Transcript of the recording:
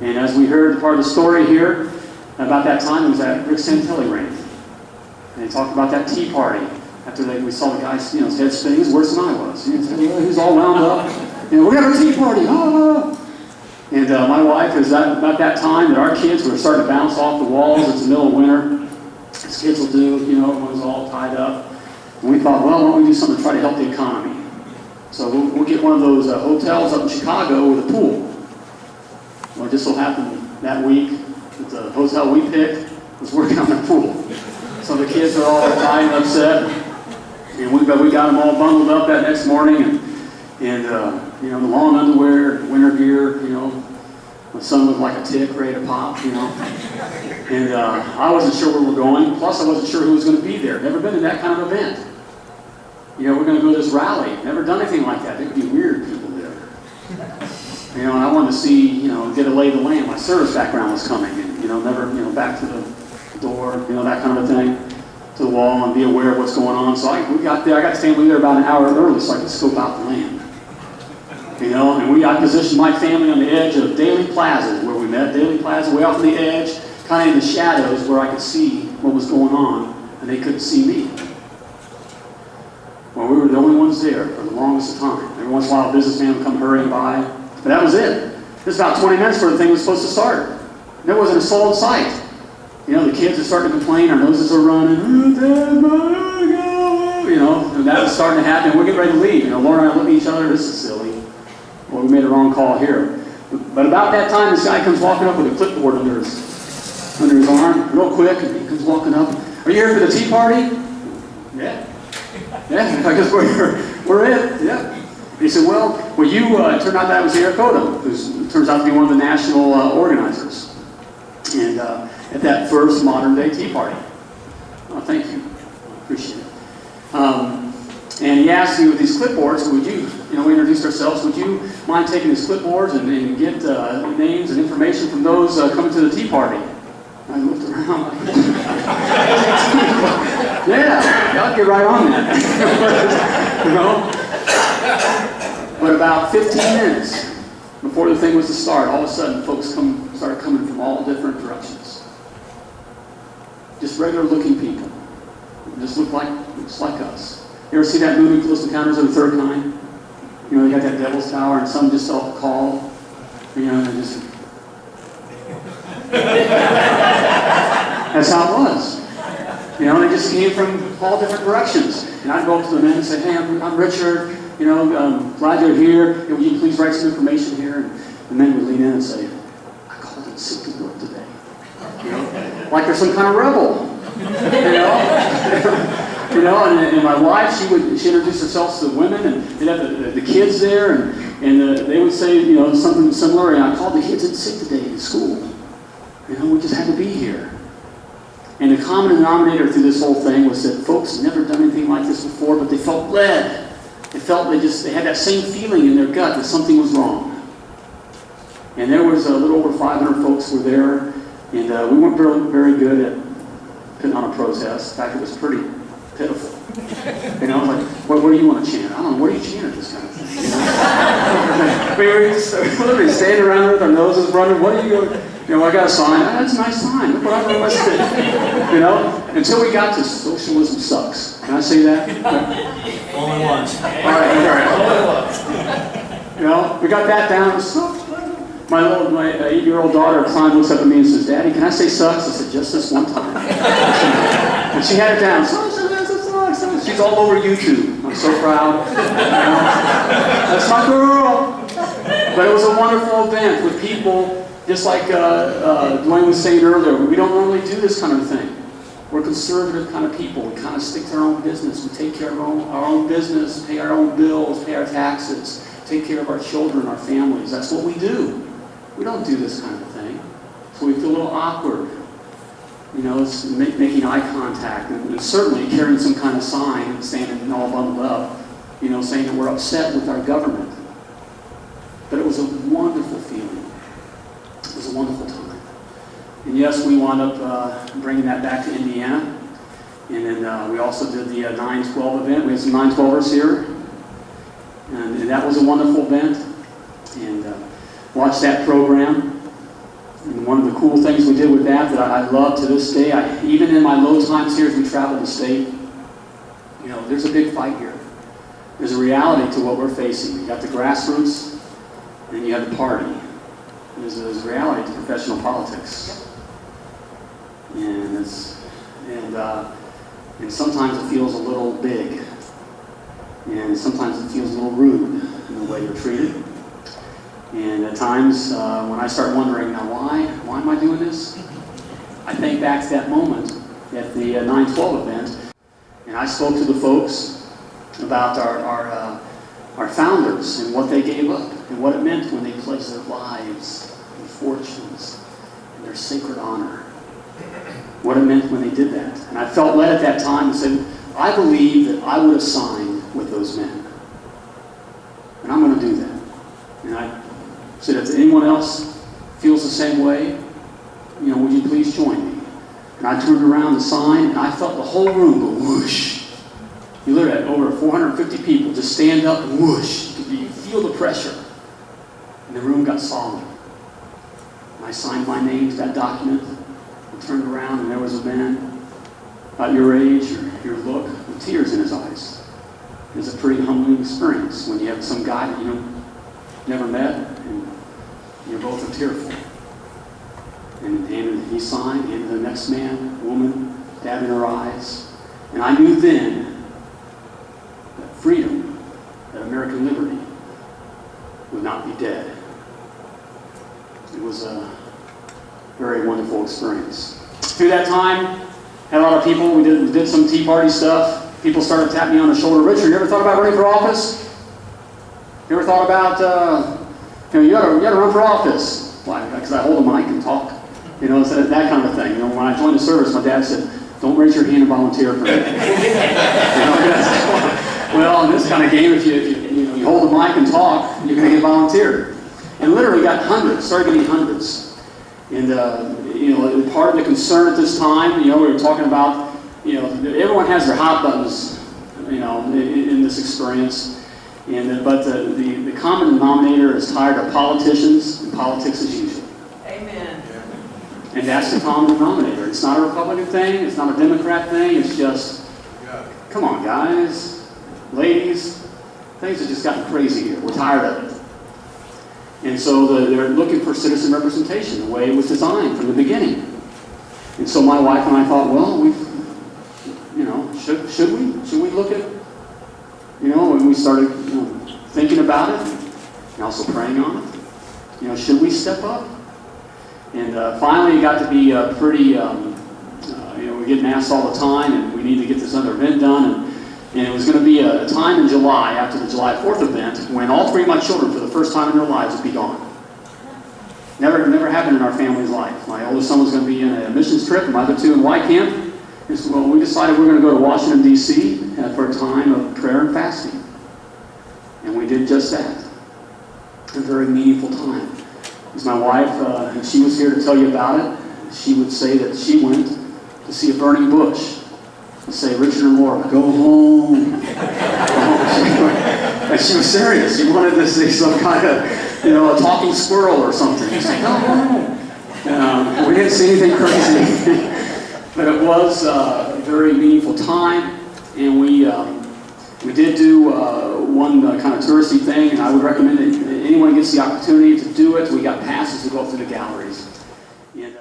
And as we heard part of the story here, about that time, it was at Rick Santelli ran. And they talked about that tea party. After we saw the guy's his head spinning, he was worse than I was. He was all wound up. We're going to have a tea party. Ah! And my wife, it was about that time that our kids were starting to bounce off the walls. It's the middle of winter. As kids will do, everyone's all tied up. And we thought, well, why don't we do something to try to help the economy? So we'll get one of those hotels up in Chicago with a pool. Well, it just so happened that week that the hotel we picked was working on the pool. So the kids are all tired and upset. And we got them all bundled up that next morning. And the long underwear, winter gear, my son looked like a tick ready to pop, And I wasn't sure where we were going. Plus, I wasn't sure who was going to be there. Never been to that kind of event. We're going to go to this rally. Never done anything like that. There could be weird people there. And I wanted to see, get a lay of the land. My service background was coming. And, never, back to the door, that kind of a thing, to the wall and be aware of what's going on. So we got there. I got to stay there about an hour early so I could scope out the land. And I positioned my family on the edge of Daily Plaza, where we met. Daily Plaza, way off on the edge, kind of in the shadows where I could see what was going on, and they couldn't see me. Well, we were the only ones there for the longest time. Every once in a while, a businessman would come hurrying by, but that was it. It was about 20 minutes before the thing was supposed to start. There wasn't a soul in sight. The kids are starting to complain, our noses are running, and that was starting to happen. We're getting ready to leave. Laura and I look at each other, this is silly. Well, we made a wrong call here. But about that time, this guy comes walking up with a clipboard under his arm, real quick, and he comes walking up. Are you here for the tea party? Yeah. Yeah, I guess we're it. Yeah. And he said, well, you, it turned out that was Eric Odom, who turns out to be one of the national organizers. And at that first modern day tea party. Oh, thank you. I appreciate it. And he asked me with these clipboards, would you, we introduced ourselves, would you mind taking these clipboards and get names and information from those coming to the tea party? I looked around like, yeah, I'll get right on that. But about 15 minutes before the thing was to start, all of a sudden folks started coming from all different directions. Just regular looking people. Just look like us. You ever see that movie, Close Encounters of the Third Kind? They got that Devil's Tower, and some just felt called. And just. That's how it was. They just came from all different directions. And I'd go up to the men and say, hey, I'm Richard. I'm glad you're here. Would you please write some information here? And the men would lean in and say, I called in sick to work today. Like they're some kind of rebel. And my wife, she introduced herself to the women, and they'd have the kids there, and they would say, something similar, and I called the kids in sick today in school. We just had to be here. And the common denominator through this whole thing was that folks had never done anything like this before, but they felt led. They felt they had that same feeling in their gut that something was wrong. And there was a little over 500 folks were there, and we weren't very good at putting on a protest. In fact, it was pretty pitiful. I was like, what do you want to chant? I don't know, what do you chant at this kind of thing? We were just literally standing around there with our noses running. What do you I got a sign. That's a nice sign. Look what I wrote myself. Until we got to socialism sucks. Can I say that? Only once. All right. Only once. We got that down. My 8-year-old daughter at the time looks up at me and says, Daddy, can I say sucks? I said, just this one time. And she had it down. Sucks. She's all over YouTube. I'm so proud. That's my girl. But it was a wonderful event with people. Just like Dwayne was saying earlier, we don't normally do this kind of thing. We're conservative kind of people. We kind of stick to our own business. We take care of our own business, pay our own bills, pay our taxes, take care of our children, our families. That's what we do. We don't do this kind of thing. So we feel a little awkward. It's making eye contact and certainly carrying some kind of sign and standing all bundled up, saying that we're upset with our government. But it was a wonderful feeling. It was a wonderful time. And yes, we wound up bringing that back to Indiana. And then we also did the 9/12 event. We had some 9/12ers here. And that was a wonderful event. And watched that program. one of the cool things we did with that I love to this day, even in my low times here as we travel the state, you know, there's a big fight here. There's a reality to what we're facing. You got the grassroots, and you have the party. There's a reality to professional politics. And sometimes it feels a little big. And sometimes it feels a little rude in the way you're treated. And at times, when I start wondering, now why am I doing this? I think back to that moment at the 9/12 event, and I spoke to the folks about our founders and what they gave up and what it meant when they pledged their lives and fortunes and their sacred honor. What it meant when they did that. And I felt led at that time and said, I believe that I would have signed with those men. And I'm going to do that. And I said, if anyone else feels the same way, you know, would you please join me? And I turned around to sign, and I felt the whole room go whoosh. You literally had over 450 people just stand up and whoosh. You feel the pressure. And the room got solemn. And I signed my name to that document. I turned around, and there was a man about your age or your look with tears in his eyes. It was a pretty humbling experience when you have some guy that you never met, and you're both tearful. And he signed, and the next man, woman, dad in her eyes. And I knew then that freedom, that American liberty, would not be dead. It was a very wonderful experience. Through that time, had a lot of people, we did some Tea Party stuff. People started tapping me on the shoulder. Richard, you ever thought about running for office? You ever thought about, you gotta run for office? Why? Because I hold a mic and talk. You know, so that kind of thing. You know, when I joined the service, my dad said, don't raise your hand and volunteer for me. Well, in this kind of game, if you hold a mic and talk, you're going to get volunteered. And literally started getting hundreds. And, part of the concern at this time, we were talking about, everyone has their hot buttons, in this experience. But the common denominator is tired of politicians and politics as usual. Amen. And that's the common denominator. It's not a Republican thing. It's not a Democrat thing. It's just, come on, guys, ladies, things have just gotten crazy here. We're tired of it. And so they're looking for citizen representation, the way it was designed from the beginning. And so my wife and I thought, well, should we look at, when we started thinking about it and also praying on it, should we step up? And finally it got to be pretty, we're getting asked all the time, and we need to get this other event done. And it was going to be a time in July, after the July 4th event, when all three of my children, for the first time in their lives, would be gone. Never happened in our family's life. My oldest son was going to be in a missions trip, and my other two in Y camp. And so, we decided we're going to go to Washington, D.C. For a time of prayer and fasting. And we did just that. A very meaningful time. Because my wife, and she was here to tell you about it, she would say that she went to see a burning bush. And say, Richard and Laura, go home. And she was serious. She wanted to see some kind of, a talking squirrel or something. She's like, go home. We didn't see anything crazy. But it was a very meaningful time. And we did do one kind of touristy thing. And I would recommend that anyone gets the opportunity to do it. We got passes to go up to the galleries. And,